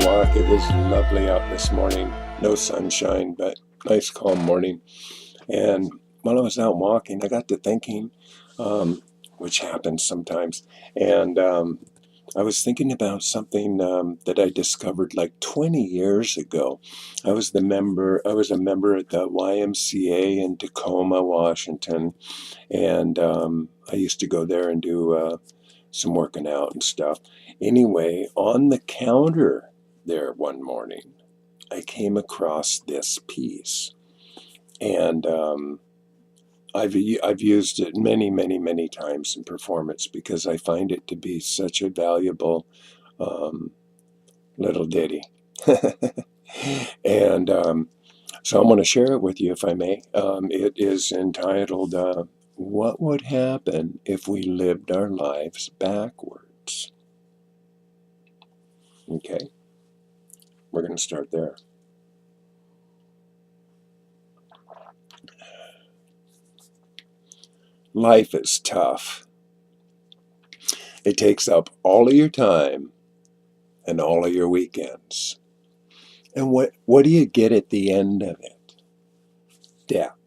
walk. It was lovely out this morning. No sunshine, but nice calm morning. And while I was out walking, I got to thinking, which happens sometimes, and I was thinking about something that I discovered like 20 years ago. I was a member at the YMCA in Tacoma, Washington, and I used to go there and do some working out and stuff. Anyway, on the counter there one morning, I came across this piece, and I've used it many times in performance because I find it to be such a valuable little ditty. And so I'm going to share it with you if I may. It is entitled "What Would Happen If We Lived Our Lives Backwards?" Okay, we're going to start there. Life is tough. It takes up all of your time and all of your weekends. And what do you get at the end of it? Death.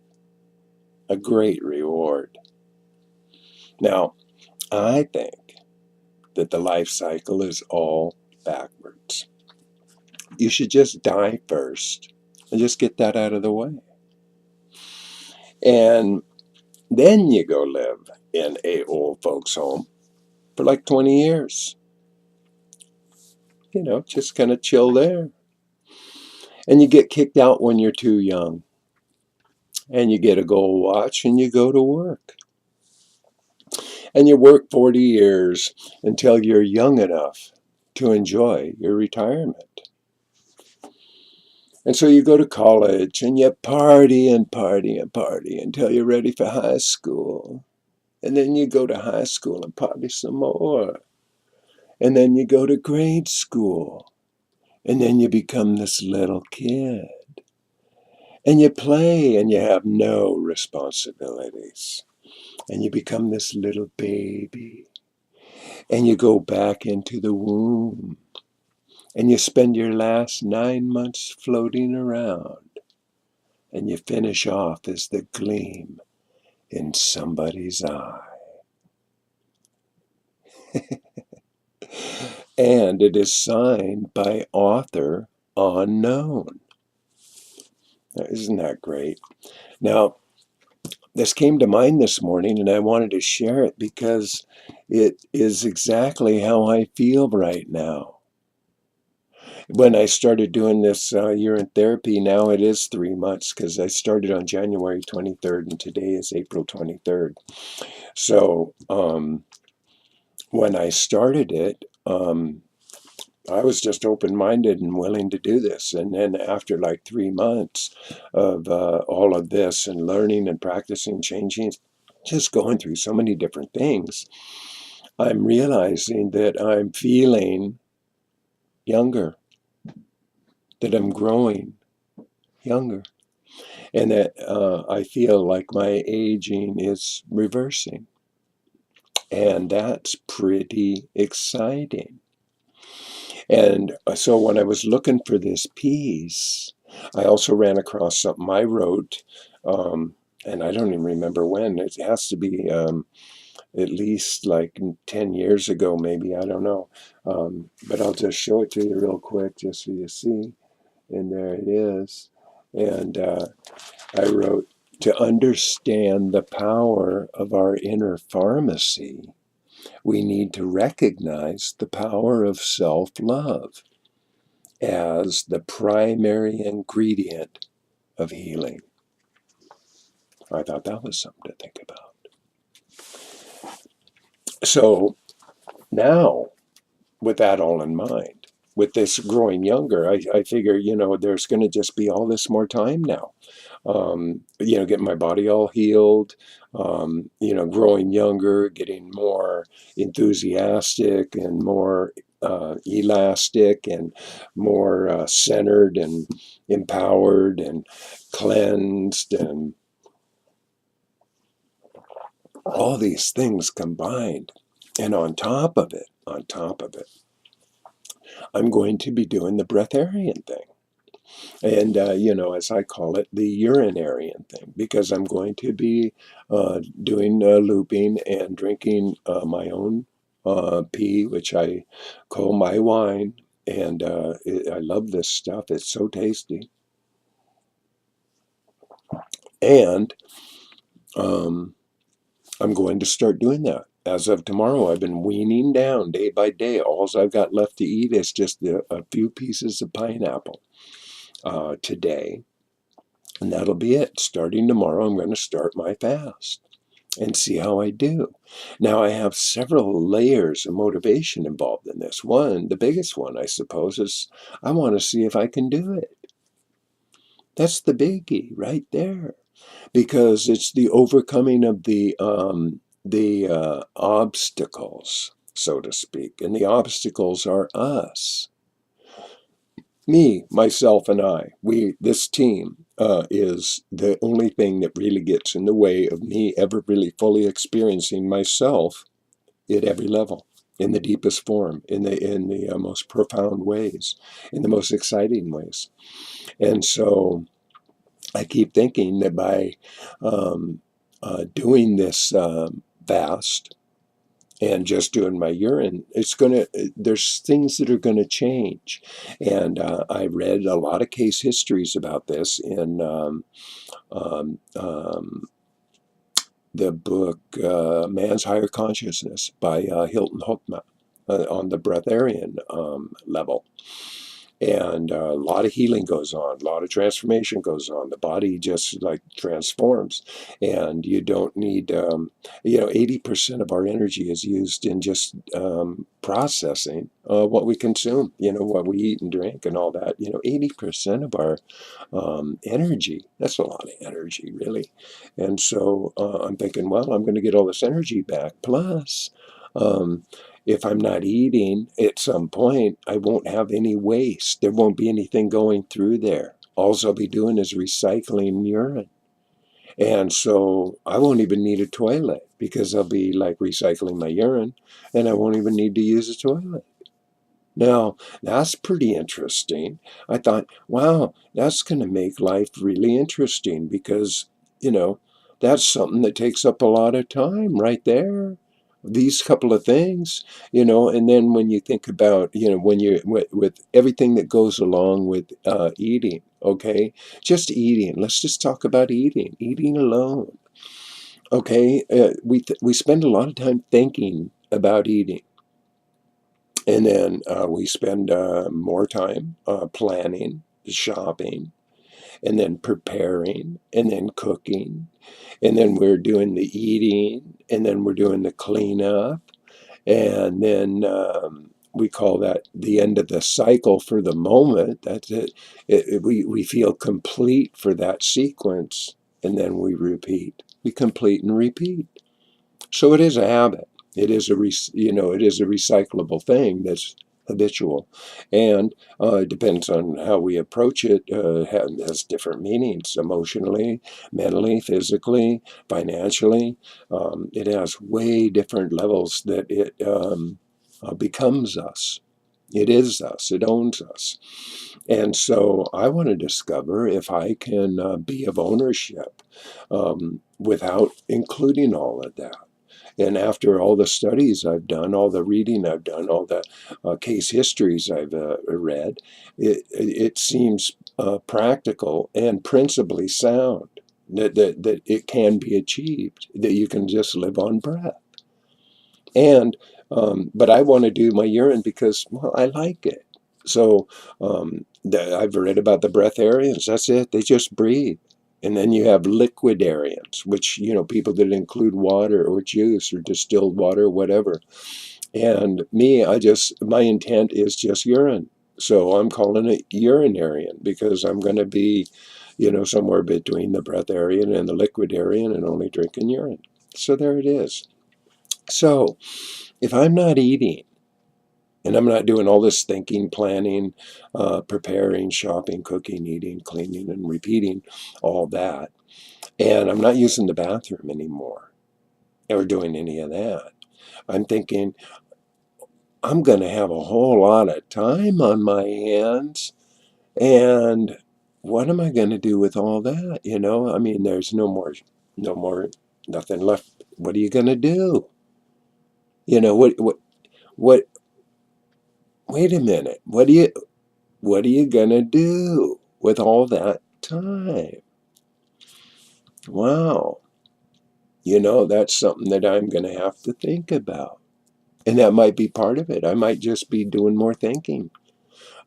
A great reward. Now, I think that the life cycle is all backwards. You should just die first and just get that out of the way. And then you go live in a old folks home for like 20 years. You know, just kind of chill there. And you get kicked out when you're too young. And you get a gold watch and you go to work. And you work 40 years until you're young enough to enjoy your retirement. And so you go to college and you party until you're ready for high school. And then you go to high school and party some more. And then you go to grade school. And then you become this little kid. And you play and you have no responsibilities. And you become this little baby. And you go back into the womb. And you spend your last 9 months floating around. And you finish off as the gleam in somebody's eye. And it is signed by author unknown. Now, isn't that great? Now, this came to mind this morning and I wanted to share it because it is exactly how I feel right now. When I started doing this year in therapy, now it is 3 months because I started on January 23rd and today is April 23rd. So when I started it, I was just open-minded and willing to do this. And then after like 3 months of all of this and learning and practicing, changing, just going through so many different things, I'm realizing that I'm feeling younger, that I'm growing younger, and that I feel like my aging is reversing. And that's pretty exciting. And so when I was looking for this piece, I also ran across something I wrote, and I don't even remember when. It has to be at least like 10 years ago, maybe. I don't know. But I'll just show it to you real quick just so you see. And there it is. And I wrote, "To understand the power of our inner pharmacy, we need to recognize the power of self-love as the primary ingredient of healing." I thought that was something to think about. So now, with that all in mind, with this growing younger, I figure, there's going to just be all this more time now. Getting my body all healed, growing younger, getting more enthusiastic and more elastic and more centered and empowered and cleansed, and all these things combined. And on top of it, I'm going to be doing the breatharian thing. And, as I call it, the urinarian thing, because I'm going to be doing looping and drinking my own pee, which I call my wine. And I love this stuff. It's so tasty. And um, I'm going to start doing that. As of tomorrow, I've been weaning down day by day. All I've got left to eat is just a few pieces of pineapple today. And that'll be it. Starting tomorrow, I'm going to start my fast and see how I do. Now, I have several layers of motivation involved in this. One, the biggest one, I suppose, is I want to see if I can do it. That's the biggie right there, because it's the overcoming of the obstacles, so to speak, and the obstacles are us. Me, myself, and I. This team is the only thing that really gets in the way of me ever really fully experiencing myself at every level, in the deepest form, in the most profound ways, in the most exciting ways. And so I keep thinking that by doing this fast and just doing my urine, there's things that are gonna change. And I read a lot of case histories about this in um, um, the book Man's Higher Consciousness by Hilton Hochma on the breatharian level. And a lot of healing goes on, a lot of transformation goes on. The body just like transforms, and you don't need 80% of our energy is used in just processing what we consume, what we eat and drink and all that. 80% of our energy, that's a lot of energy, really. And so I'm thinking, well, I'm going to get all this energy back, plus if I'm not eating at some point, I won't have any waste. There won't be anything going through there. All I'll be doing is recycling urine. And so I won't even need a toilet, because I'll be like recycling my urine, and I won't even need to use a toilet. Now, that's pretty interesting. I thought, wow, that's going to make life really interesting, because, you know, that's something that takes up a lot of time right there. These couple of things, and then when you think about, when you with everything that goes along with eating, okay, just eating. Let's just talk about eating alone. Okay, we spend a lot of time thinking about eating. And then we spend more time planning, shopping, and then preparing, and then cooking. And then we're doing the eating, and then we're doing the cleanup. And then we call that the end of the cycle for the moment. That's it. We feel complete for that sequence, and then we repeat. We complete and repeat. So it is a habit. It is a recyclable thing that's habitual, and it depends on how we approach it. Has different meanings emotionally, mentally, physically, financially. It has way different levels that it becomes us. It is us. It owns us. And so I want to discover if I can be of ownership without including all of that. And after all the studies I've done, all the reading I've done, all the case histories I've read, it seems practical and principally sound, that it can be achieved, that you can just live on breath. And but I want to do my urine because, well, I like it. So I've read about the breatharians. That's it. They just breathe. And then you have liquidarians, which, people that include water or juice or distilled water or whatever. And me, my intent is just urine. So I'm calling it urinarian, because I'm going to be, somewhere between the breatharian and the liquidarian, and only drinking urine. So there it is. So if I'm not eating, and I'm not doing all this thinking, planning, preparing, shopping, cooking, eating, cleaning, and repeating all that, and I'm not using the bathroom anymore or doing any of that, I'm thinking, I'm going to have a whole lot of time on my hands. And what am I going to do with all that? You know, I mean, there's nothing left. What are you going to do? You know, what, wait a minute. What are you going to do with all that time? Wow. You know, that's something that I'm going to have to think about. And that might be part of it. I might just be doing more thinking,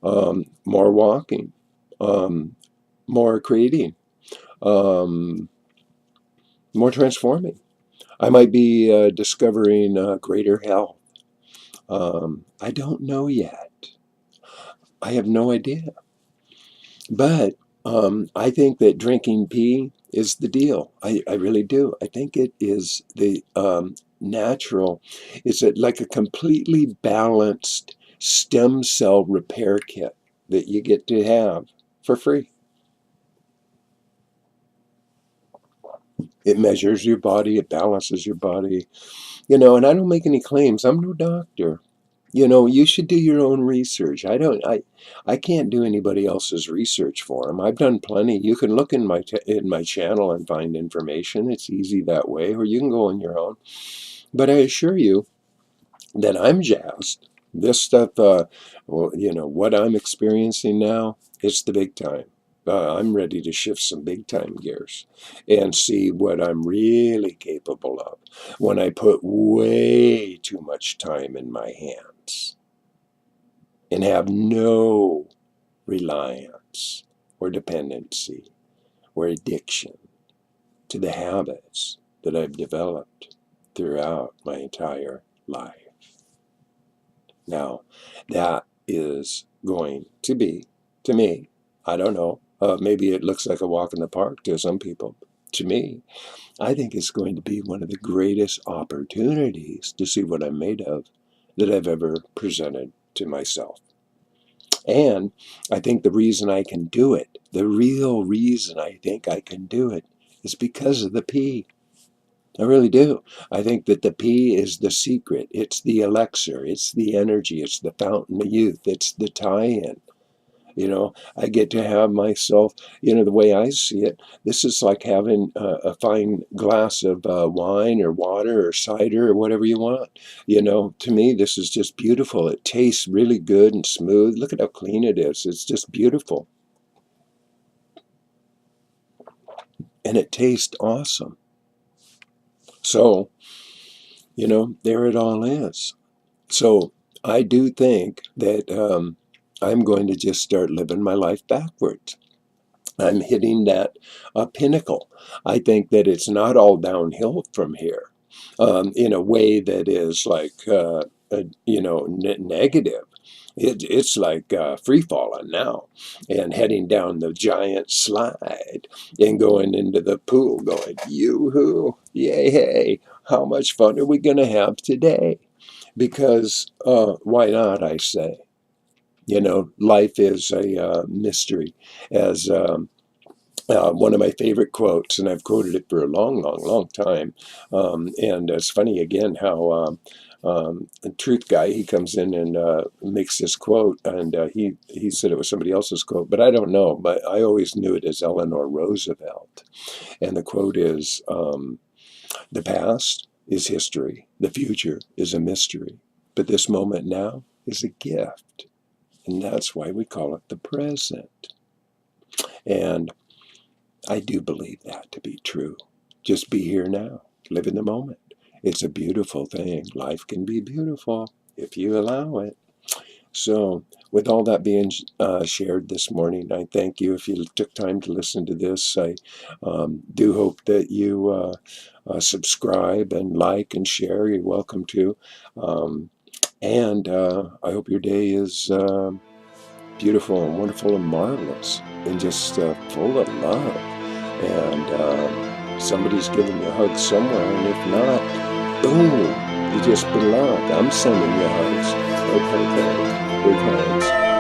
more walking, um, more creating, um, more transforming. I might be discovering greater health. I don't know yet. I have no idea. But I think that drinking pee is the deal. I really do. I think it is the natural. Like a completely balanced stem cell repair kit that you get to have for free. It measures your body. It balances your body. You know, and I don't make any claims. I'm no doctor. You know, you should do your own research. I can't do anybody else's research for them. I've done plenty. You can look in my channel and find information. It's easy that way, or you can go on your own. But I assure you that I'm jazzed. This stuff, well, you know, what I'm experiencing now, it's the big time. I'm ready to shift some big time gears and see what I'm really capable of when I put way too much time in my hands and have no reliance or dependency or addiction to the habits that I've developed throughout my entire life. Now, that is going to be, to me, I don't know, maybe it looks like a walk in the park to some people. To me, I think it's going to be one of the greatest opportunities to see what I'm made of that I've ever presented to myself. And I think the reason I can do it, the real reason I think I can do it, is because of the P. I really do. I think that the P is the secret. It's the elixir. It's the energy. It's the fountain of youth. It's the tie-in. You know, I get to have myself, you know, the way I see it, this is like having a fine glass of wine or water or cider or whatever you want. You know, to me, this is just beautiful. It tastes really good and smooth. Look at how clean it is. It's just beautiful. And it tastes awesome. So, you know, there it all is. So I do think that I'm going to just start living my life backwards. I'm hitting that pinnacle. I think that it's not all downhill from here in a way that is like, you know, negative. It's like free falling now and heading down the giant slide and going into the pool going, yoo-hoo, yay, hey, how much fun are we going to have today? Because why not, I say. You know, life is a mystery, as one of my favorite quotes, and I've quoted it for a long, long, long time. And it's funny again how a truth guy, he comes in and makes this quote, and he said it was somebody else's quote, but I don't know. But I always knew it as Eleanor Roosevelt. And the quote is, "The past is history. The future is a mystery. But this moment now is a gift." And that's why we call it the present. And I do believe that to be true. Just be here now. Live in the moment. It's a beautiful thing. Life can be beautiful if you allow it. So, with all that being shared this morning, I thank you if you took time to listen to this. I do hope that you subscribe and like and share. You're welcome to. And I hope your day is beautiful and wonderful and marvelous and just full of love. And somebody's giving you a hug somewhere, and if not, boom, you just been loved. I'm sending you hugs. Okay, big hugs.